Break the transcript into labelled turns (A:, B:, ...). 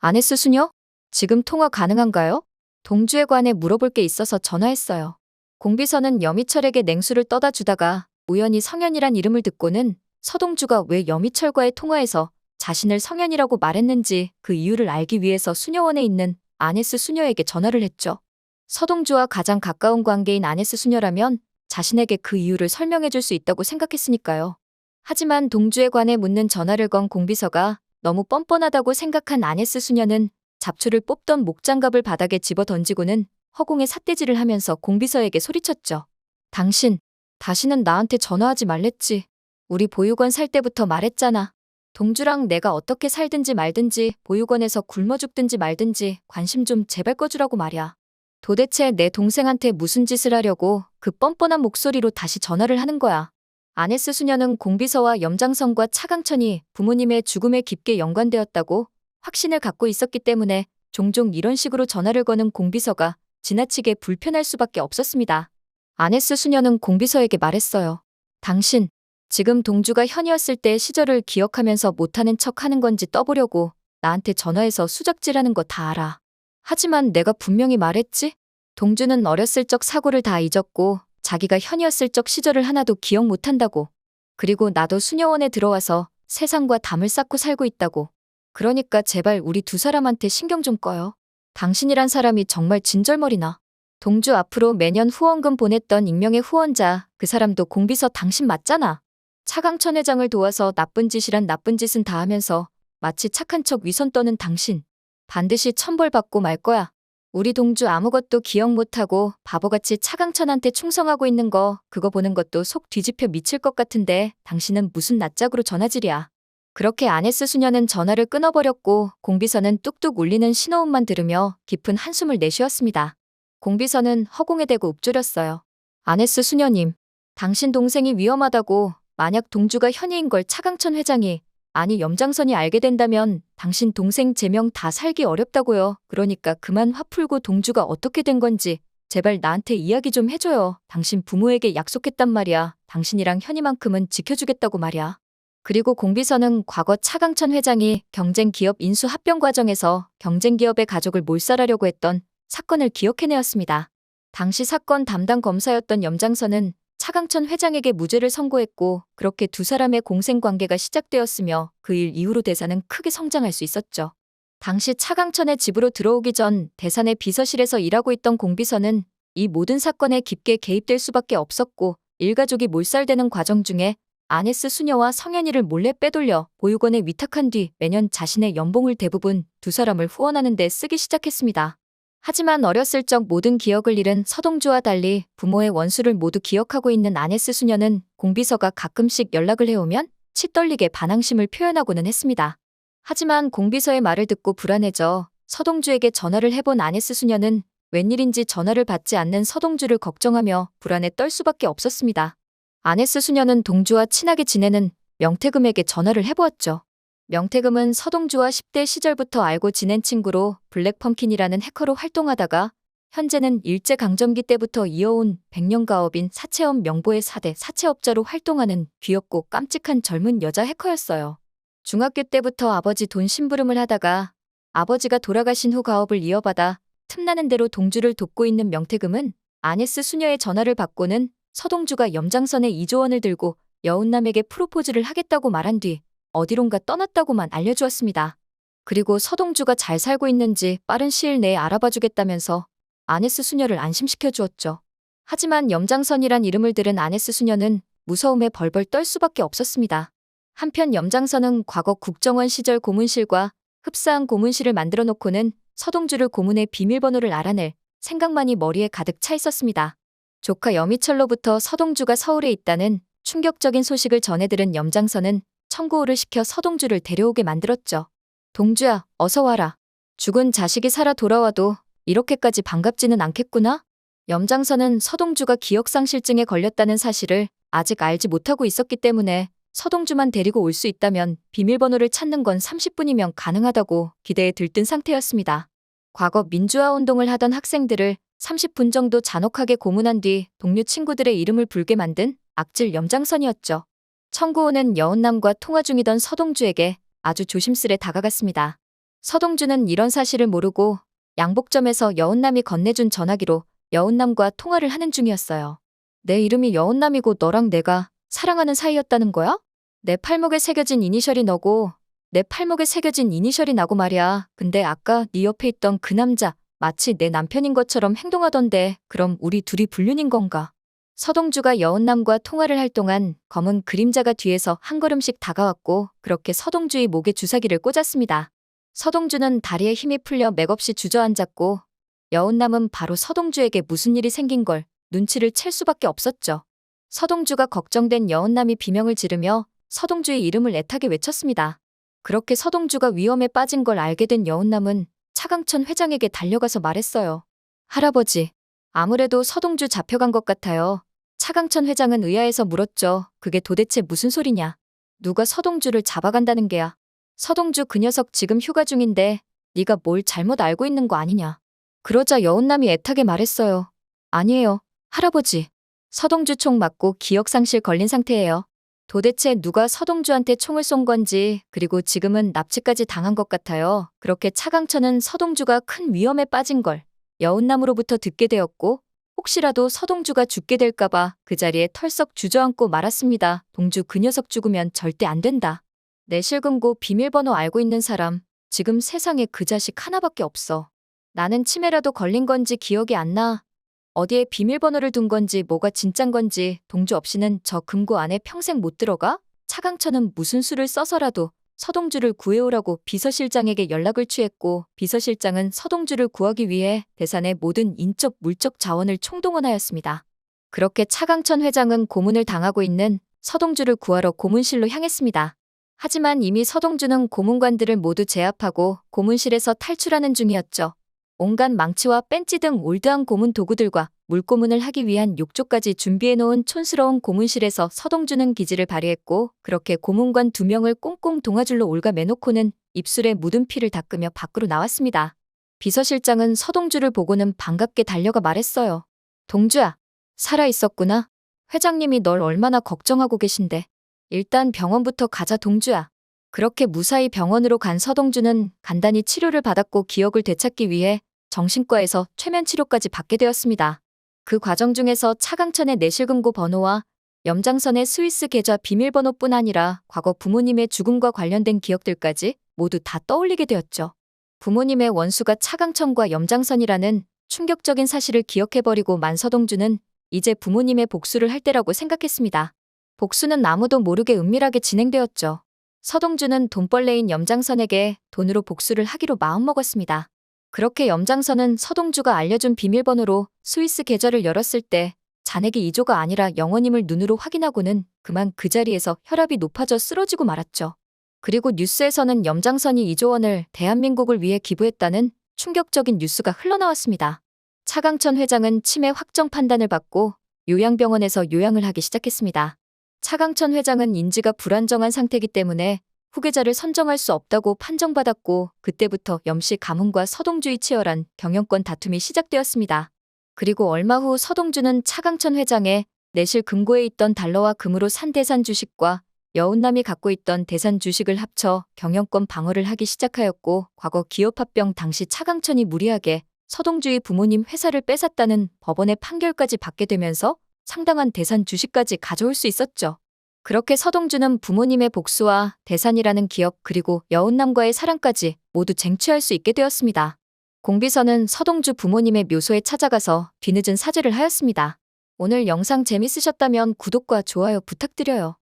A: 아네스 수녀? 지금 통화 가능한가요? 동주에 관해 물어볼 게 있어서 전화했어요. 공비서는 여미철에게 냉수를 떠다 주다가 우연히 성현이란 이름을 듣고는 서동주가 왜 여미철과의 통화에서 자신을 성현이라고 말했는지 그 이유를 알기 위해서 수녀원에 있는 아네스 수녀에게 전화를 했죠. 서동주와 가장 가까운 관계인 아네스 수녀라면 자신에게 그 이유를 설명해 줄 수 있다고 생각했으니까요. 하지만 동주에 관해 묻는 전화를 건 공비서가 너무 뻔뻔하다고 생각한 아네스 수녀는 잡초를 뽑던 목장갑을 바닥에 집어 던지고는 허공에 삿대질을 하면서 공비서에게 소리쳤죠. 당신, 다시는 나한테 전화하지 말랬지. 우리 보육원 살 때부터 말했잖아. 동주랑 내가 어떻게 살든지 말든지 보육원에서 굶어 죽든지 말든지 관심 좀 제발 꺼주라고 말이야. 도대체 내 동생한테 무슨 짓을 하려고 그 뻔뻔한 목소리로 다시 전화를 하는 거야. 아네스 수녀는 공비서와 염장선과 차강천이 부모님의 죽음에 깊게 연관되었다고 확신을 갖고 있었기 때문에 종종 이런 식으로 전화를 거는 공비서가 지나치게 불편할 수밖에 없었습니다. 아네스 수녀는 공비서에게 말했어요. 당신, 지금 동주가 현이었을 때의 시절을 기억하면서 못하는 척 하는 건지 떠보려고 나한테 전화해서 수작질하는 거 다 알아. 하지만 내가 분명히 말했지? 동주는 어렸을 적 사고를 다 잊었고 자기가 현이었을 적 시절을 하나도 기억 못한다고. 그리고 나도 수녀원에 들어와서 세상과 담을 쌓고 살고 있다고. 그러니까 제발 우리 두 사람한테 신경 좀 꺼요. 당신이란 사람이 정말 진절머리나. 동주 앞으로 매년 후원금 보냈던 익명의 후원자, 그 사람도 공비서 당신 맞잖아. 차강천 회장을 도와서 나쁜 짓이란 나쁜 짓은 다 하면서 마치 착한 척 위선 떠는 당신. 반드시 천벌받고 말 거야. 우리 동주 아무것도 기억 못하고 바보같이 차강천한테 충성하고 있는 거 그거 보는 것도 속 뒤집혀 미칠 것 같은데 당신은 무슨 낯짝으로 전화질이야. 그렇게 아네스 수녀는 전화를 끊어버렸고 공비서는 뚝뚝 울리는 신호음만 들으며 깊은 한숨을 내쉬었습니다. 공비서는 허공에 대고 읊조렸어요. 아네스 수녀님, 당신 동생이 위험하다고 만약 동주가 현이인 걸 차강천 회장이 아니 염장선이 알게 된다면 당신 동생 제명 다 살기 어렵다고요. 그러니까 그만 화 풀고 동주가 어떻게 된 건지 제발 나한테 이야기 좀 해줘요. 당신 부모에게 약속했단 말이야. 당신이랑 현이만큼은 지켜주겠다고 말이야. 그리고 공비서는 과거 차강천 회장이 경쟁기업 인수 합병 과정에서 경쟁기업의 가족을 몰살하려고 했던 사건을 기억해내었습니다. 당시 사건 담당 검사였던 염장선은 차강천 회장에게 무죄를 선고했고 그렇게 두 사람의 공생관계가 시작되었으며 그 일 이후로 대사는 크게 성장할 수 있었죠. 당시 차강천의 집으로 들어오기 전 대산의 비서실에서 일하고 있던 공비서는 이 모든 사건에 깊게 개입될 수밖에 없었고 일가족이 몰살되는 과정 중에 아네스 수녀와 성현이를 몰래 빼돌려 보육원에 위탁한 뒤 매년 자신의 연봉을 대부분 두 사람을 후원하는 데 쓰기 시작했습니다. 하지만 어렸을 적 모든 기억을 잃은 서동주와 달리 부모의 원수를 모두 기억하고 있는 아네스 수녀는 공비서가 가끔씩 연락을 해오면 치떨리게 반항심을 표현하고는 했습니다. 하지만 공비서의 말을 듣고 불안해져 서동주에게 전화를 해본 아네스 수녀는 웬일인지 전화를 받지 않는 서동주를 걱정하며 불안에 떨 수밖에 없었습니다. 아네스 수녀는 동주와 친하게 지내는 명태금에게 전화를 해보았죠. 명태금은 서동주와 10대 시절부터 알고 지낸 친구로 블랙펌킨이라는 해커로 활동하다가 현재는 일제강점기 때부터 이어온 백년가업인 사채업 명보의 4대 사채업자로 활동하는 귀엽고 깜찍한 젊은 여자 해커였어요. 중학교 때부터 아버지 돈 심부름을 하다가 아버지가 돌아가신 후 가업을 이어받아 틈나는 대로 동주를 돕고 있는 명태금은 아네스 수녀의 전화를 받고는 서동주가 염장선에 2조 원을 들고 여운남에게 프로포즈를 하겠다고 말한 뒤 어디론가 떠났다고만 알려주었습니다. 그리고 서동주가 잘 살고 있는지 빠른 시일 내에 알아봐주겠다면서 아네스 수녀를 안심시켜 주었죠. 하지만 염장선이란 이름을 들은 아네스 수녀는 무서움에 벌벌 떨 수밖에 없었습니다. 한편 염장선은 과거 국정원 시절 고문실과 흡사한 고문실을 만들어 놓고는 서동주를 고문의 비밀번호를 알아낼 생각만이 머리에 가득 차 있었습니다. 조카 여미철로부터 서동주가 서울에 있다는 충격적인 소식을 전해들은 염장선은 청구호를 시켜 서동주를 데려오게 만들었죠. 동주야, 어서 와라. 죽은 자식이 살아 돌아와도 이렇게까지 반갑지는 않겠구나? 염장선은 서동주가 기억상실증에 걸렸다는 사실을 아직 알지 못하고 있었기 때문에 서동주만 데리고 올 수 있다면 비밀번호를 찾는 건 30분이면 가능하다고 기대에 들뜬 상태였습니다. 과거 민주화 운동을 하던 학생들을 30분 정도 잔혹하게 고문한 뒤 동료 친구들의 이름을 불게 만든 악질 염장선이었죠. 청구호는 여운남과 통화 중이던 서동주에게 아주 조심스레 다가갔습니다. 서동주는 이런 사실을 모르고 양복점에서 여운남이 건네준 전화기로 여운남과 통화를 하는 중이었어요. 내 이름이 여운남이고 너랑 내가 사랑하는 사이였다는 거야? 내 팔목에 새겨진 이니셜이 너고 내 팔목에 새겨진 이니셜이 나고 말이야. 근데 아까 네 옆에 있던 그 남자 마치 내 남편인 것처럼 행동하던데 그럼 우리 둘이 불륜인 건가? 서동주가 여운남과 통화를 할 동안 검은 그림자가 뒤에서 한 걸음씩 다가왔고 그렇게 서동주의 목에 주사기를 꽂았습니다. 서동주는 다리에 힘이 풀려 맥없이 주저앉았고 여운남은 바로 서동주에게 무슨 일이 생긴 걸 눈치를 챌 수밖에 없었죠. 서동주가 걱정된 여운남이 비명을 지르며 서동주의 이름을 애타게 외쳤습니다. 그렇게 서동주가 위험에 빠진 걸 알게 된 여운남은 차강천 회장에게 달려가서 말했어요. 할아버지, 아무래도 서동주 잡혀간 것 같아요. 차강천 회장은 의아해서 물었죠. 그게 도대체 무슨 소리냐? 누가 서동주를 잡아간다는 게야? 서동주 그 녀석 지금 휴가 중인데 네가 뭘 잘못 알고 있는 거 아니냐? 그러자 여운남이 애타게 말했어요. 아니에요, 할아버지. 서동주 총 맞고 기억상실 걸린 상태예요. 도대체 누가 서동주한테 총을 쏜 건지 그리고 지금은 납치까지 당한 것 같아요. 그렇게 차강천은 서동주가 큰 위험에 빠진 걸 여운남으로부터 듣게 되었고 혹시라도 서동주가 죽게 될까봐 그 자리에 털썩 주저앉고 말았습니다. 동주 그 녀석 죽으면 절대 안 된다. 내 실금고 비밀번호 알고 있는 사람 지금 세상에 그 자식 하나밖에 없어. 나는 치매라도 걸린 건지 기억이 안 나. 어디에 비밀번호를 둔 건지 뭐가 진짠 건지 동주 없이는 저 금고 안에 평생 못 들어가? 차강천은 무슨 수를 써서라도 서동주를 구해오라고 비서실장에게 연락을 취했고 비서실장은 서동주를 구하기 위해 대산의 모든 인적 물적 자원을 총동원하였습니다. 그렇게 차강천 회장은 고문을 당하고 있는 서동주를 구하러 고문실로 향했습니다. 하지만 이미 서동주는 고문관들을 모두 제압하고 고문실에서 탈출하는 중이었죠. 온갖 망치와 벤치 등 올드한 고문 도구들과 물고문을 하기 위한 욕조까지 준비해놓은 촌스러운 고문실에서 서동주는 기지를 발휘했고 그렇게 고문관 2명을 꽁꽁 동아줄로 올가매놓고는 입술에 묻은 피를 닦으며 밖으로 나왔습니다. 비서실장은 서동주를 보고는 반갑게 달려가 말했어요. 동주야, 살아있었구나. 회장님이 널 얼마나 걱정하고 계신데. 일단 병원부터 가자 동주야. 그렇게 무사히 병원으로 간 서동주는 간단히 치료를 받았고 기억을 되찾기 위해 정신과에서 최면 치료까지 받게 되었습니다. 그 과정 중에서 차강천의 내실금고 번호와 염장선의 스위스 계좌 비밀번호뿐 아니라 과거 부모님의 죽음과 관련된 기억들까지 모두 다 떠올리게 되었죠. 부모님의 원수가 차강천과 염장선이라는 충격적인 사실을 기억해버리고 만 서동주는 이제 부모님의 복수를 할 때라고 생각했습니다. 복수는 아무도 모르게 은밀하게 진행되었죠. 서동주는 돈벌레인 염장선에게 돈으로 복수를 하기로 마음먹었습니다. 그렇게 염장선은 서동주가 알려준 비밀번호로 스위스 계좌를 열었을 때 잔액이 2조가 아니라 0원임을 눈으로 확인하고는 그만 그 자리에서 혈압이 높아져 쓰러지고 말았죠. 그리고 뉴스에서는 염장선이 2조 원을 대한민국을 위해 기부했다는 충격적인 뉴스가 흘러나왔습니다. 차강천 회장은 치매 확정 판단을 받고 요양병원에서 요양을 하기 시작했습니다. 차강천 회장은 인지가 불안정한 상태이기 때문에 후계자를 선정할 수 없다고 판정받았고 그때부터 염씨 가문과 서동주의 치열한 경영권 다툼이 시작되었습니다. 그리고 얼마 후 서동주는 차강천 회장의 내실 금고에 있던 달러와 금으로 산 대산 주식과 여운남이 갖고 있던 대산 주식을 합쳐 경영권 방어를 하기 시작하였고 과거 기업합병 당시 차강천이 무리하게 서동주의 부모님 회사를 뺏었다는 법원의 판결까지 받게 되면서 상당한 대산 주식까지 가져올 수 있었죠. 그렇게 서동주는 부모님의 복수와 대산이라는 기업 그리고 여운남과의 사랑까지 모두 쟁취할 수 있게 되었습니다. 공비서는 서동주 부모님의 묘소에 찾아가서 뒤늦은 사죄를 하였습니다. 오늘 영상 재밌으셨다면 구독과 좋아요 부탁드려요.